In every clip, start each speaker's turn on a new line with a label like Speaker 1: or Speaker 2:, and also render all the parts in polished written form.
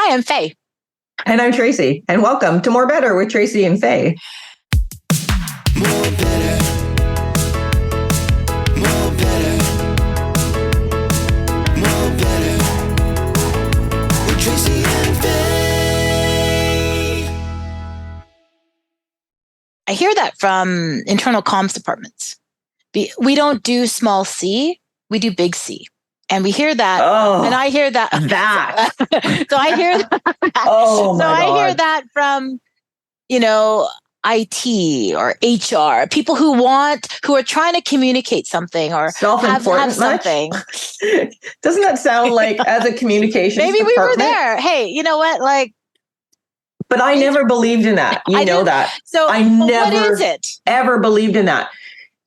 Speaker 1: Hi, I'm Faye.
Speaker 2: And I'm Tracy. And welcome to More Better with Tracy and Faye.
Speaker 3: More better. More better. More better. With Tracy and Faye.
Speaker 1: I hear that from internal comms departments. We don't do small c, we do big C. And we hear that, and I hear that. So I hear that.
Speaker 2: Oh,
Speaker 1: so
Speaker 2: my
Speaker 1: I hear
Speaker 2: God.
Speaker 1: that from, IT or HR, people who are trying to communicate something or have something.
Speaker 2: Doesn't that sound like as a communications
Speaker 1: Maybe
Speaker 2: department?
Speaker 1: we were there. Hey, you know what?
Speaker 2: But I never believed in that. You know that.
Speaker 1: So
Speaker 2: I never
Speaker 1: what is it?
Speaker 2: ever believed in that.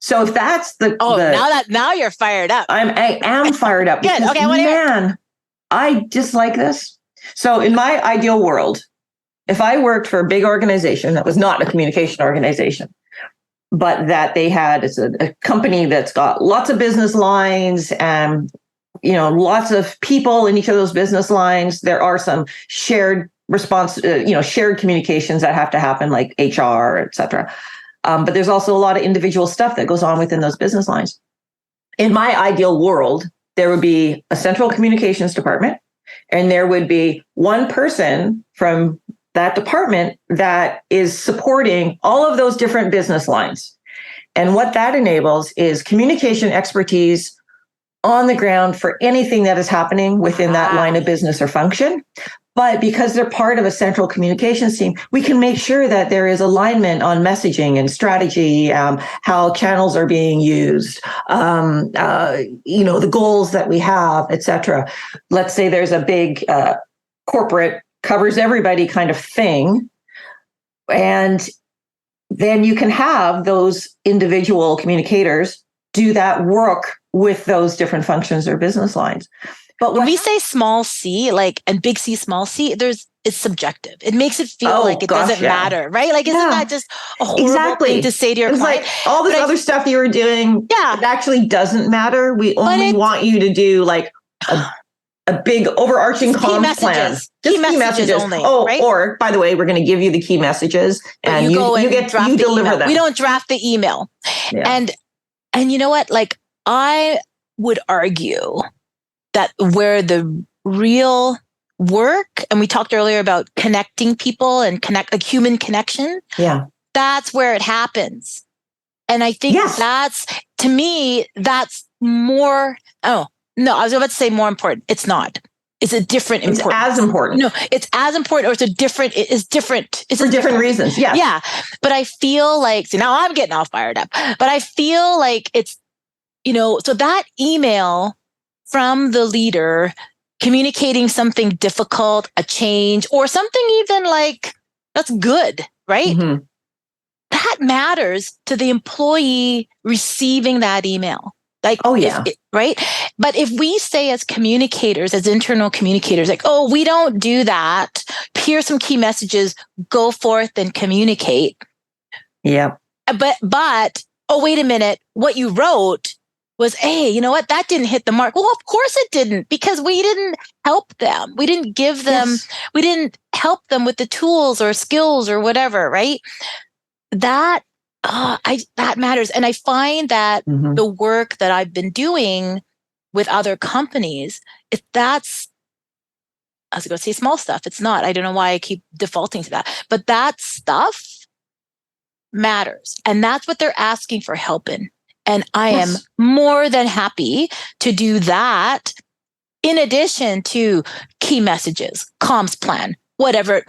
Speaker 2: So if that's
Speaker 1: now you're fired up.
Speaker 2: I am fired up.
Speaker 1: Good.
Speaker 2: Because,
Speaker 1: Okay.
Speaker 2: man, I dislike this. So in my ideal world, if I worked for a big organization that was not a communication organization, but that they had a company that's got lots of business lines and, lots of people in each of those business lines, there are some shared shared communications that have to happen, like HR, et cetera. But there's also a lot of individual stuff that goes on within those business lines. In my ideal world, there would be a central communications department, and there would be one person from that department that is supporting all of those different business lines. And what that enables is communication expertise on the ground for anything that is happening within that line of business or function. But because they're part of a central communications team, we can make sure that there is alignment on messaging and strategy, how channels are being used, the goals that we have, et cetera. Let's say there's a big corporate covers everybody kind of thing. And then you can have those individual communicators do that work with those different functions or business lines. But
Speaker 1: when we say small c, and big C, small c, it's subjective. It makes it feel like it doesn't matter, right? Isn't that just a horrible thing to say to your client?
Speaker 2: Like all this other stuff you were doing, it actually doesn't matter. We only want you to do a big overarching comms plan. Just key messages only. Right? Or by the way, we're going to give you the key messages, and you deliver them.
Speaker 1: We don't draft the email.
Speaker 2: Yeah.
Speaker 1: And you know what? I would argue that where the real work, and we talked earlier about connecting people and human connection.
Speaker 2: Yeah.
Speaker 1: That's where it happens. And I think to me, that's more, I was about to say more important. It's not. It's a different importance.
Speaker 2: It's as important.
Speaker 1: No, it's as important, or it's different. It's
Speaker 2: for different reasons. Yeah.
Speaker 1: Yeah. But I feel now I'm getting all fired up, but I feel like it's, so that email from the leader communicating something difficult, a change, or something even that's good, right?
Speaker 2: Mm-hmm.
Speaker 1: That matters to the employee receiving that email. Right? But if we say as communicators, as internal communicators, we don't do that. Here's some key messages, go forth and communicate.
Speaker 2: Yeah.
Speaker 1: But, wait a minute, what you wrote was, hey, you know what? That didn't hit the mark. Well, of course it didn't, because we didn't help them. We didn't give them, we didn't help them with the tools or skills or whatever, right? That matters. And I find that the work that I've been doing with other companies, I was going to say small stuff. It's not. I don't know why I keep defaulting to that. But that stuff matters. And that's what they're asking for help in. And I am more than happy to do that in addition to key messages, comms plan, whatever,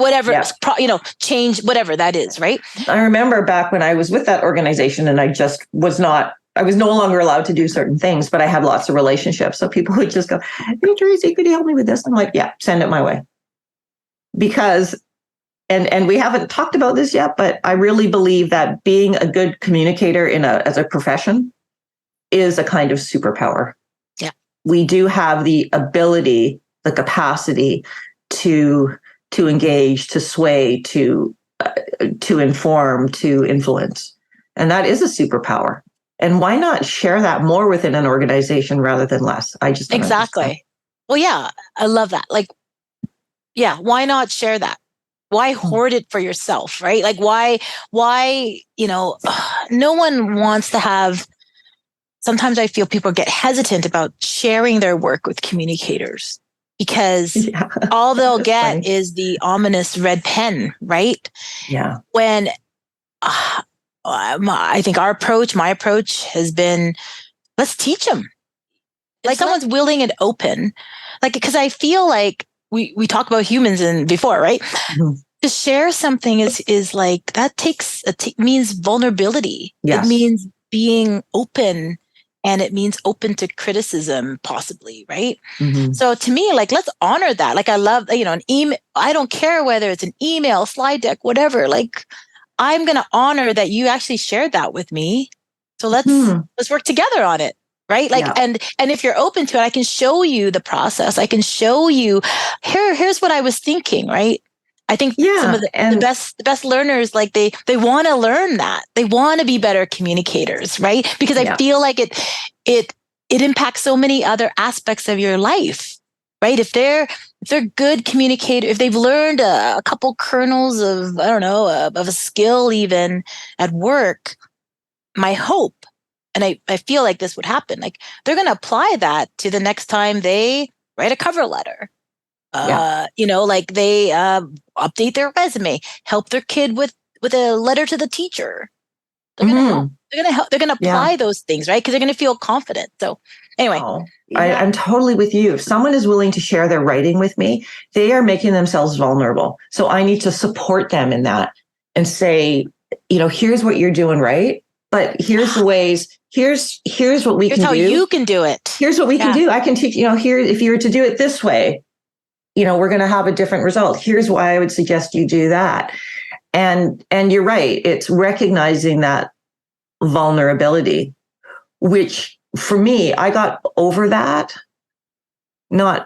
Speaker 1: change, whatever that is, right?
Speaker 2: I remember back when I was with that organization and I was no longer allowed to do certain things, but I had lots of relationships. So people would just go, hey, Tracy, could you help me with this? I'm like, yeah, send it my way. Because, and we haven't talked about this yet, but I really believe that being a good communicator as a profession is a kind of superpower.
Speaker 1: Yeah.
Speaker 2: We do have the ability, the capacity to engage, to sway, to inform, to influence. And that is a superpower. And why not share that more within an organization rather than less? I just don't understand.
Speaker 1: Well, yeah, I love that. Yeah. Why not share that? Why hoard it for yourself, right? Like why, no one wants to have, sometimes I feel people get hesitant about sharing their work with communicators because all they'll get
Speaker 2: funny.
Speaker 1: is the ominous red pen, right?
Speaker 2: Yeah.
Speaker 1: When I think my approach has been, let's teach them. Like someone's willing and open, like, because I feel like we talk about humans and before, right?
Speaker 2: Mm-hmm.
Speaker 1: To share something is like that means vulnerability.
Speaker 2: Yes.
Speaker 1: It means being open, and it means open to criticism, possibly, right?
Speaker 2: Mm-hmm.
Speaker 1: So to me, like, let's honor that. Like, I love, an email. I don't care whether it's an email, slide deck, whatever. Like, I'm going to honor that you actually shared that with me. So let's work together on it. Right. Like, and if you're open to it, I can show you the process. I can show you here's what I was thinking. Right. I think some of the best learners, like they want to learn that. They want to be better communicators. Right. Because I feel like it impacts so many other aspects of your life. Right. If they're good communicators, if they've learned a couple kernels of, I don't know, of a skill even at work, my hope, and I feel like this would happen, like they're going to apply that to the next time they write a cover letter. Like they update their resume, help their kid with a letter to the teacher. They're going to help. They're going to apply those things, right? Because they're going to feel confident. So anyway.
Speaker 2: I'm totally with you. If someone is willing to share their writing with me, they are making themselves vulnerable. So I need to support them in that and say, here's what you're doing right, but here's the ways, here's what we can do.
Speaker 1: Here's how you can do it.
Speaker 2: Here's what we can do. I can teach, here, if you were to do it this way, we're going to have a different result. Here's why I would suggest you do that. And you're right. It's recognizing that vulnerability, which for me, I got over that. My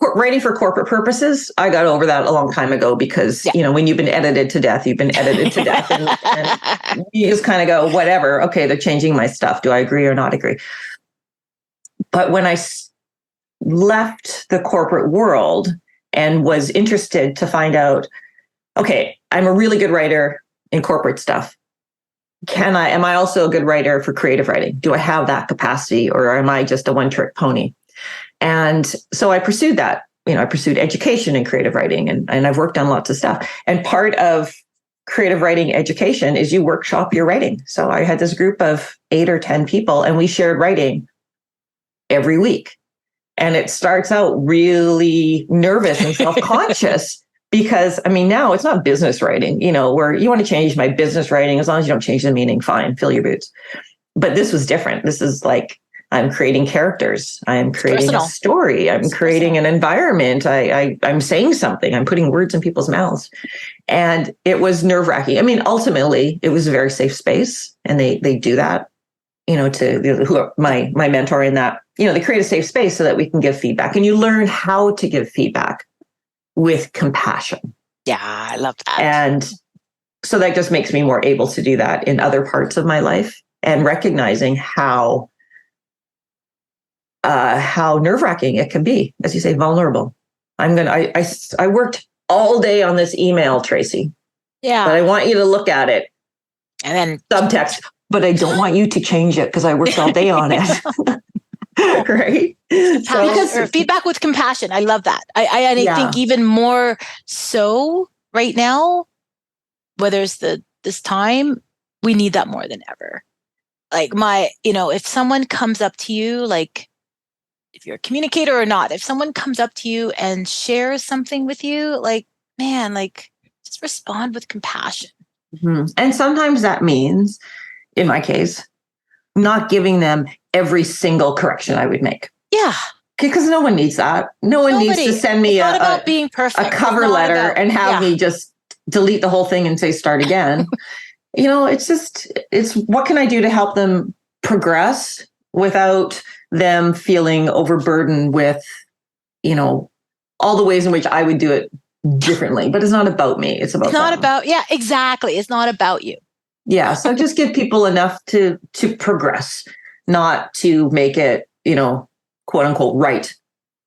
Speaker 2: writing for corporate purposes, I got over that a long time ago because, when you've been edited to death, you've been edited to death. And you just kind of go, whatever. Okay, they're changing my stuff. Do I agree or not agree? But when I left the corporate world and was interested to find out, okay, I'm a really good writer in corporate stuff. Am I also a good writer for creative writing? Do I have that capacity, or am I just a one-trick pony? And so I pursued that. I pursued education in creative writing, and I've worked on lots of stuff. And part of creative writing education is you workshop your writing. So I had this group of 8 or 10 people, and we shared writing every week. And it starts out really nervous and self-conscious because, now it's not business writing, where you want to change my business writing. As long as you don't change the meaning, fine, fill your boots. But this was different. This is like, I'm creating characters. I'm creating a story. I'm creating an environment. I'm saying something. I'm putting words in people's mouths. And it was nerve-wracking. Ultimately, it was a very safe space. And they do that, to my mentor in that, they create a safe space so that we can give feedback. And you learn how to give feedback with compassion.
Speaker 1: Yeah, I love that.
Speaker 2: And so that just makes me more able to do that in other parts of my life, and recognizing how nerve-wracking it can be, as you say, vulnerable. I worked all day on this email, Tracy.
Speaker 1: Yeah.
Speaker 2: But I want you to look at it.
Speaker 1: And then
Speaker 2: subtext, but I don't want you to change it because I worked all day on it. Right?
Speaker 1: Or feedback with compassion. I love that. I think even more so right now, whether it's this time, we need that more than ever. Like if someone comes up to you, like if you're a communicator or not, if someone comes up to you and shares something with you, like, man, like just respond with compassion.
Speaker 2: Mm-hmm. And sometimes that means, in my case, not giving them every single correction I would make.
Speaker 1: Yeah.
Speaker 2: Because no one needs that. Nobody needs to send me
Speaker 1: being perfect.
Speaker 2: A cover letter and have me just delete the whole thing and say, start again. It's what can I do to help them progress without them feeling overburdened with, all the ways in which I would do it differently. But it's not about me. It's about them.
Speaker 1: Exactly. It's not about you.
Speaker 2: Yeah. So just give people enough to progress, not to make it, quote unquote, right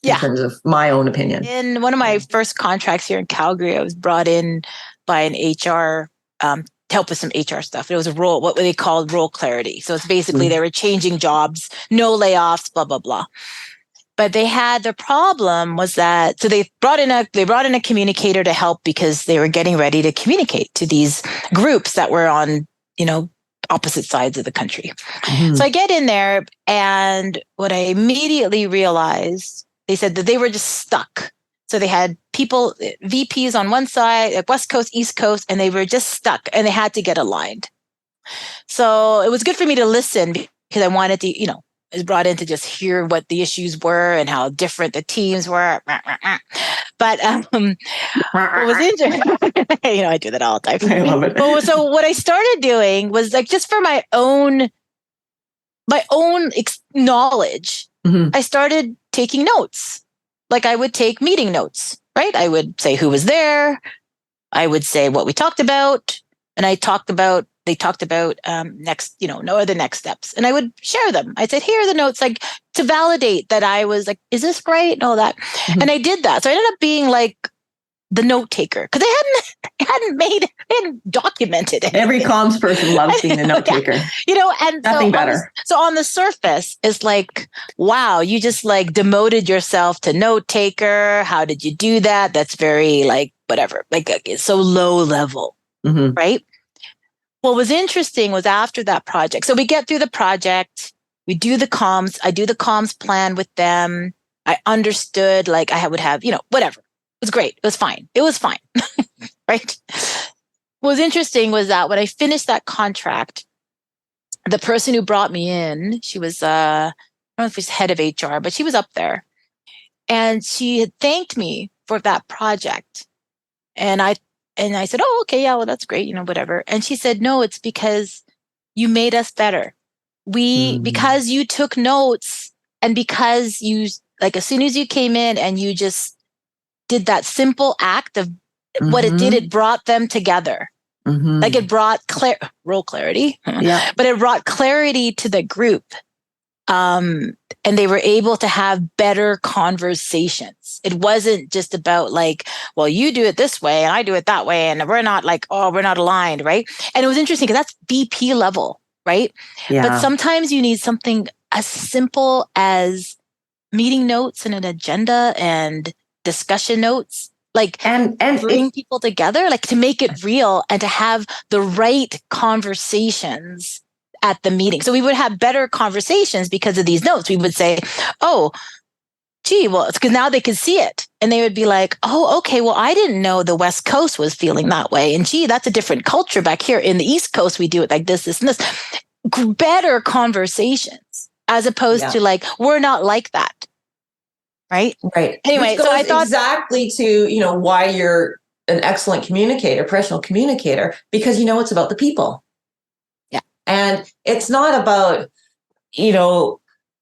Speaker 2: in terms of my own opinion.
Speaker 1: In one of my first contracts here in Calgary, I was brought in by an HR to help with some HR stuff. It was a role, what they called role clarity. So it's basically they were changing jobs, no layoffs, blah, blah, blah. But they had the problem was that, so they brought in a communicator to help because they were getting ready to communicate to these groups that were on, opposite sides of the country. So I get in there, and what I immediately realized, they said that they were just stuck. So they had people, VPs on one side, like West Coast, East Coast, and they were just stuck and they had to get aligned. So it was good for me to listen because I wanted to, I was brought in to just hear what the issues were and how different the teams were. But what was interesting, I do that all the time.
Speaker 2: I love it.
Speaker 1: So what I started doing was like just for my own knowledge, I started taking notes. Like I would take meeting notes, right? I would say who was there. I would say what we talked about. And they talked about next, no other next steps. And I would share them. I said, here are the notes, like to validate that I was like, is this right? And all that. And I did that. So I ended up being like the note taker because I hadn't documented it.
Speaker 2: Every comms person loves being the note taker.
Speaker 1: And
Speaker 2: nothing better.
Speaker 1: So on the surface, it's like, wow, you just like demoted yourself to note taker. How did you do that? That's very like whatever, like it's so low level, right? What was interesting was after that project. So we get through the project, we do the comms. I do the comms plan with them. I understood, like I would have, whatever. It was great. It was fine. Right? What was interesting was that when I finished that contract, the person who brought me in, she was, I don't know if she's head of HR, but she was up there. And she had thanked me for that project. And I said, oh, okay, yeah, well, that's great, whatever. And she said, no, it's because you made us better. Because you took notes and because you, like, as soon as you came in and you just did that simple act of what it did, it brought them together. Like it brought role clarity, but it brought clarity to the group. And they were able to have better conversations. It wasn't just about like, well, you do it this way and I do it that way. And we're not like, oh, we're not aligned. Right. And it was interesting because that's VP level. Right. Yeah. But sometimes you need something as simple as meeting notes and an agenda and discussion notes, like and bring people together, like to make it real and to have the right conversations at the meeting. So we would have better conversations because of these notes. We would say, oh, gee, well, it's because now they could see it. And they would be like, oh, okay, well, I didn't know the West Coast was feeling that way. And gee, that's a different culture back here. In the East Coast, we do it like this, this, and this. Better conversations as opposed to like, we're not like that. Right?
Speaker 2: Right.
Speaker 1: Anyway,
Speaker 2: which goes
Speaker 1: so I thought
Speaker 2: exactly to, why you're an excellent communicator, professional communicator, because it's about the people. And it's not about,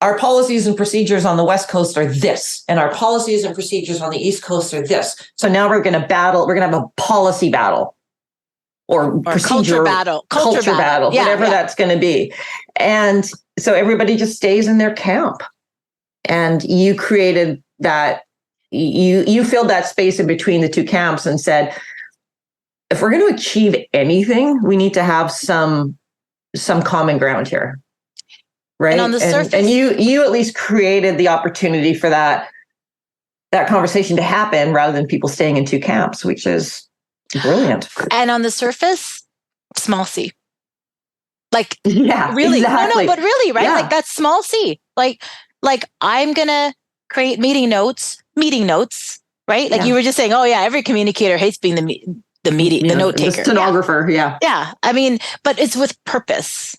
Speaker 2: our policies and procedures on the West Coast are this, and our policies and procedures on the East Coast are this. So now we're going to battle. We're going to have a policy battle or procedure culture battle, whatever that's going to be. And so everybody just stays in their camp. And you created that, you filled that space in between the two camps and said, if we're going to achieve anything, we need to have some common ground here, right?
Speaker 1: And on the surface,
Speaker 2: and you at least created the opportunity for that conversation to happen rather than people staying in two camps, which is brilliant.
Speaker 1: And on the surface, small C, like really,
Speaker 2: exactly.
Speaker 1: no, but really, right? Like that's small C, like I'm gonna create meeting notes, right? Like you were just saying, oh yeah, every communicator hates being the note taker,
Speaker 2: the stenographer. Yeah.
Speaker 1: I mean, but it's with purpose.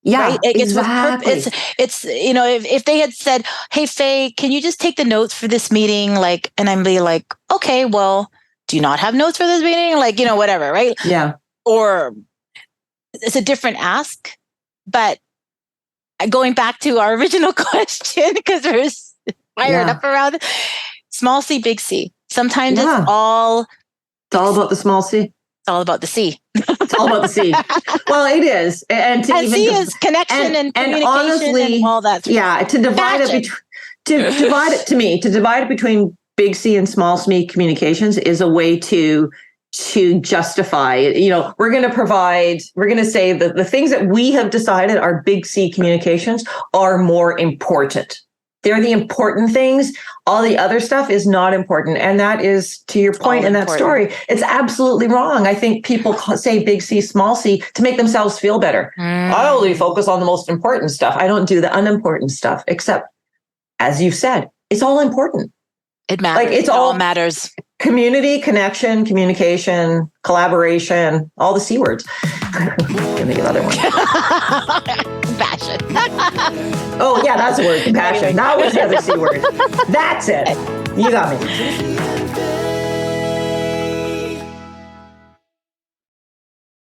Speaker 2: Yeah,
Speaker 1: right? It's
Speaker 2: exactly.
Speaker 1: with purpose. It's if they had said, hey, Faye, can you just take the notes for this meeting? Like, and I'm be like, okay, well, do you not have notes for this meeting? Like, whatever, right?
Speaker 2: Yeah. Or
Speaker 1: it's a different ask, but going back to our original question, because we're fired up around it, small C, big C. Sometimes it's all
Speaker 2: about the small C.
Speaker 1: It's all about the C.
Speaker 2: It's all about the C. Well, it is. And
Speaker 1: C is connection and communication
Speaker 2: honestly,
Speaker 1: and all that.
Speaker 2: To to divide it between big C and small C communications is a way to justify it. We're going to say that the things that we have decided are big C communications are more important. They're the important things. All the other stuff is not important. And that is, to your point in that story, it's absolutely wrong. I think people say big C, small c to make themselves feel better. I only focus on the most important stuff. I don't do the unimportant stuff, except, as you've said, it's all important.
Speaker 1: It matters. It all matters.
Speaker 2: Community, connection, communication, collaboration, all the C words. Let me get another one.
Speaker 1: Compassion.
Speaker 2: Oh, yeah, that's a word. Compassion. That was the other C word. That's it. You got me.